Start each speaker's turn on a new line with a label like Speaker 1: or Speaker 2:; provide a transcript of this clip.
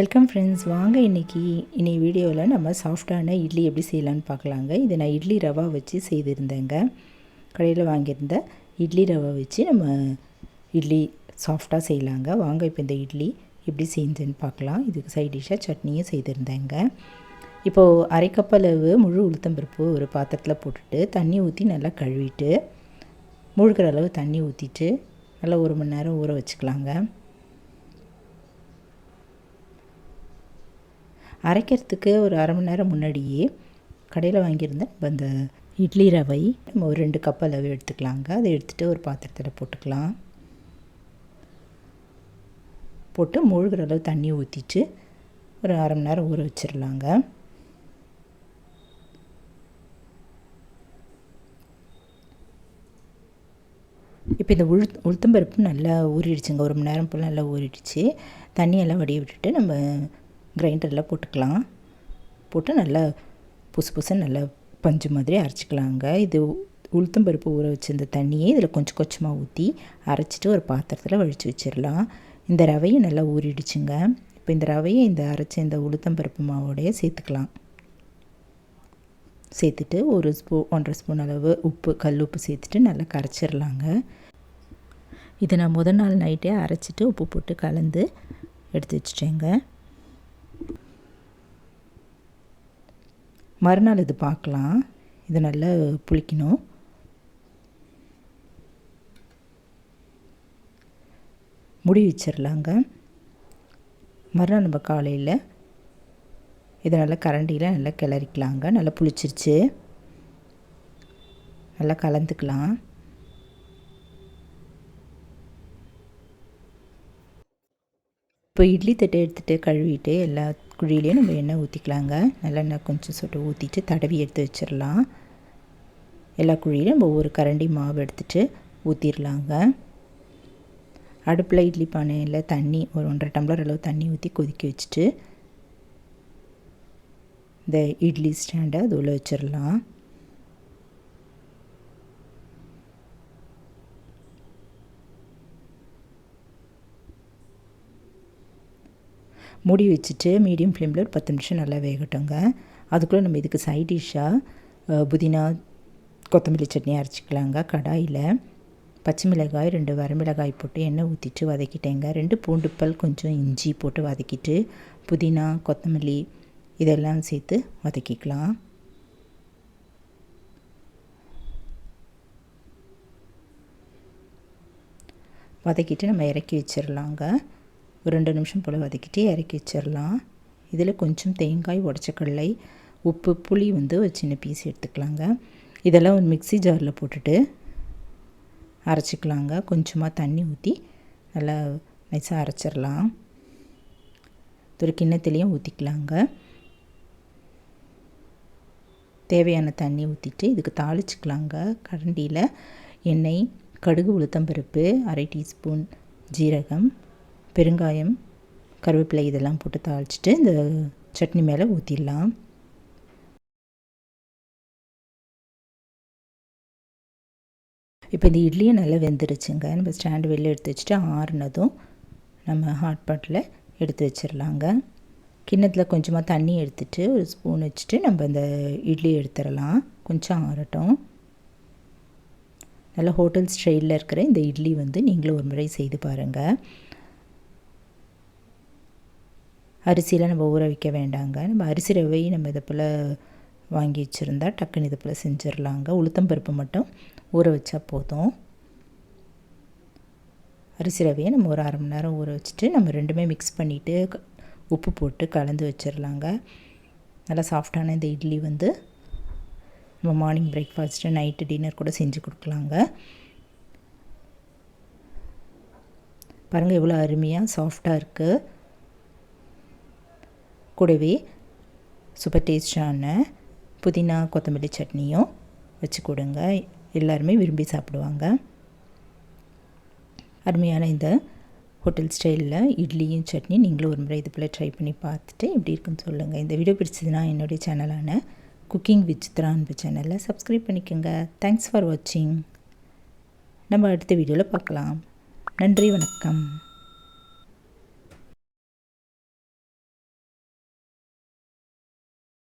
Speaker 1: Welcome friends. வாங்க இன்னைக்கு வீடியோவில் நம்ம சாஃப்டான இட்லி எப்படி செய்யலான்னு பார்க்கலாங்க. இது நான் இட்லி ரவா வச்சு செய்திருந்தேங்க. கடையில் வாங்கியிருந்த இட்லி ரவா வச்சு நம்ம இட்லி சாஃப்டாக செய்யலாங்க. வாங்க இப்போ இந்த இட்லி எப்படி செஞ்சேன்னு பார்க்கலாம். இதுக்கு சைட் டிஷ்ஷாக சட்னியும் செய்திருந்தேங்க. இப்போது அரை கப் அளவு முழு உளுத்தம்பருப்பு ஒரு பாத்திரத்தில் போட்டுட்டு தண்ணி ஊற்றி நல்லா கழுவிட்டு முழுகிற அளவு தண்ணி ஊற்றிட்டு நல்லா 1 மணி நேரம் ஊற வச்சுக்கலாங்க. அரைக்கிறதுக்கு ஒரு அரை மணி நேரம் முன்னாடியே கடையில் வாங்கியிருந்தேன் அந்த இட்லி ரவை நம்ம ஒரு 2 கப் அளவு எடுத்துக்கலாங்க. அதை எடுத்துகிட்டு ஒரு பாத்திரத்தில் போட்டுக்கலாம். போட்டு முழுகிற அளவு தண்ணி ஊற்றிட்டு ஒரு அரை மணி நேரம் ஊற வச்சிடலாங்க. இப்போ இந்த உளுத்தம்பருப்பு நல்லா ஊறிடுச்சுங்க. 1 மணி நேரம் போல் நல்லா ஊறிடுச்சு. தண்ணியெல்லாம் வடிய விட்டுட்டு நம்ம கிரைண்டரில் போட்டுக்கலாம். போட்டு நல்லா புசுன்னு நல்லா பஞ்சு மாதிரி அரைச்சிக்கலாங்க. இது உளுத்தம்பருப்பு ஊற வச்சிருந்த தண்ணியே இதில் கொஞ்சம் கொஞ்சமாக ஊற்றி அரைச்சிட்டு ஒரு பாத்திரத்தில் வழித்து வச்சிடலாம். இந்த ரவையும் நல்லா ஊறிடுச்சுங்க. இப்போ இந்த ரவையை இந்த அரைச்ச இந்த உளுத்தம்பருப்பு மாவோடையே சேர்த்துக்கலாம். சேர்த்துட்டு 1 ஸ்பூன் அளவு உப்பு, கல் உப்பு சேர்த்துட்டு நல்லா கரைச்சிடலாங்க. இதை நான் முதல் நாள் நைட்டே அரைச்சிட்டு உப்பு போட்டு கலந்து எடுத்து வச்சுட்டேங்க. மறுநாள் இது பார்க்கலாம். இது நல்லா புளிக்கணும். முடி வச்சிடலாங்க. மறுநாள் நம்ம காலையில் இதை நல்லா கரண்டியில் நல்லா கிளறிக்கலாங்க. நல்லா புளிச்சிருச்சு. நல்லா கலந்துக்கலாம். இப்போ இட்லி தட்டை எடுத்துகிட்டு கழுவிட்டு எல்லா குழியிலையும் நம்ம எண்ணெய் ஊற்றிக்கலாங்க. நல்லெண்ணெய் கொஞ்சம் சொட்டு ஊற்றிட்டு தடவி எடுத்து வச்சிடலாம். எல்லா குழியிலும் நம்ம ஒரு கரண்டி மாவு எடுத்துகிட்டு ஊற்றிடலாங்க. அடுப்பில் இட்லி பானையில் தண்ணி ஒரு 1.5 டம்ளர் அளவு தண்ணி ஊற்றி கொதிக்க வச்சுட்டு இந்த இட்லி ஸ்டாண்டை அது உள்ளே வச்சிடலாம். மூடி வச்சுட்டு மீடியம் ஃப்ளேமில் ஒரு 10 நிமிஷம் நல்லா வேகட்டுங்க. அதுக்குள்ளே நம்ம இதுக்கு சைட் டிஷ்ஷாக புதினா கொத்தமல்லி சட்னி அரைச்சிக்கலாங்க. கடாயில் பச்சை மிளகாய் 2 வரமிளகாய் போட்டு எண்ணெய் ஊற்றிட்டு வதக்கிட்டேங்க. 2 பூண்டு பல், கொஞ்சம் இஞ்சி போட்டு வதக்கிட்டு புதினா கொத்தமல்லி இதெல்லாம் சேர்த்து வதக்கிக்கலாம். வதக்கிட்டு நம்ம இறக்கி வச்சிடலாங்க. ஒரு 2 நிமிஷம் போல் வதக்கிட்டு இறக்கி வச்சிடலாம். இதில் கொஞ்சம் தேங்காய், உடச்சக்கடலை, உப்பு, புளி ஒரு சின்ன பீஸ் எடுத்துக்கலாங்க. இதெல்லாம் ஒரு மிக்ஸி ஜாரில் போட்டுட்டு அரைச்சிக்கலாங்க. கொஞ்சமாக தண்ணி ஊற்றி நல்லா நைஸாக அரைச்சிடலாம். ஒரு கிண்ணத்துலேயும் ஊற்றிக்கலாங்க. தேவையான தண்ணி ஊற்றிட்டு இதுக்கு தாளிச்சிக்கலாங்க. கரண்டியில் எண்ணெய், கடுகு, உளுத்தம்பருப்பு, 1/2 டீஸ்பூன் ஜீரகம், பெருங்காயம், கருவேப்பிலை இதெல்லாம் போட்டு தாளிச்சிட்டு இந்த சட்னி மேலே ஊற்றிடலாம். இப்போ இந்த இட்லியும் நல்லா வெந்துருச்சுங்க. நம்ம ஸ்டாண்டு வெளில எடுத்து வச்சுட்டு ஆறுனதும் நம்ம ஹாட் பாட்டில் எடுத்து வச்சிடலாங்க. கிண்ணத்தில் கொஞ்சமாக தண்ணி எடுத்துகிட்டு ஒரு ஸ்பூன் வச்சுட்டு நம்ம இந்த இட்லி எடுத்துடலாம். கொஞ்சம் ஆறட்டும். நல்லா ஹோட்டல் ஸ்டைலில் இருக்கிற இந்த இட்லி நீங்களும் ஒரு முறை செய்து பாருங்கள். அரிசியில் நம்ம ஊற வைக்க வேண்டாங்க. நம்ம அரிசி ரவை நம்ம இதை போல் வாங்கி வச்சுருந்தா டக்குன்னு இதை போல் செஞ்சிடலாங்க. உளுத்தம்பருப்பு மட்டும் ஊற வச்சா போதும். அரிசி ரவையை நம்ம ஒரு 1/2 மணி நேரம் ஊற வச்சுட்டு நம்ம ரெண்டுமே மிக்ஸ் பண்ணிவிட்டு உப்பு போட்டு கலந்து வச்சிடலாங்க. நல்லா சாஃப்டான இந்த இட்லி நம்ம மார்னிங் பிரேக்ஃபாஸ்ட்டு, நைட்டு டின்னர் கூட செஞ்சு கொடுக்கலாங்க. பாருங்கள் எவ்வளோ அருமையாக சாஃப்டாக இருக்குது. கூடவே சூப்பர் டேஸ்டான புதினா கொத்தமல்லி சட்னியும் வச்சு கொடுங்க. எல்லாருமே விரும்பி சாப்பிடுவாங்க. அருமையான இந்த ஹோட்டல் ஸ்டைலில் இட்லியும் சட்னி நீங்களும் ஒரு முறை இது போல் ட்ரை பண்ணி பார்த்துட்டு எப்படி இருக்குன்னு சொல்லுங்கள். இந்த வீடியோ பிடிச்சதுன்னா என்னுடைய சேனலான குக்கிங் வித் சித்ரா அன்பு சேனலில் சப்ஸ்கிரைப் பண்ணிக்கோங்க. தேங்க்ஸ் ஃபார் வாட்சிங். நம்ம அடுத்த வீடியோவில் பார்க்கலாம். நன்றி, வணக்கம்.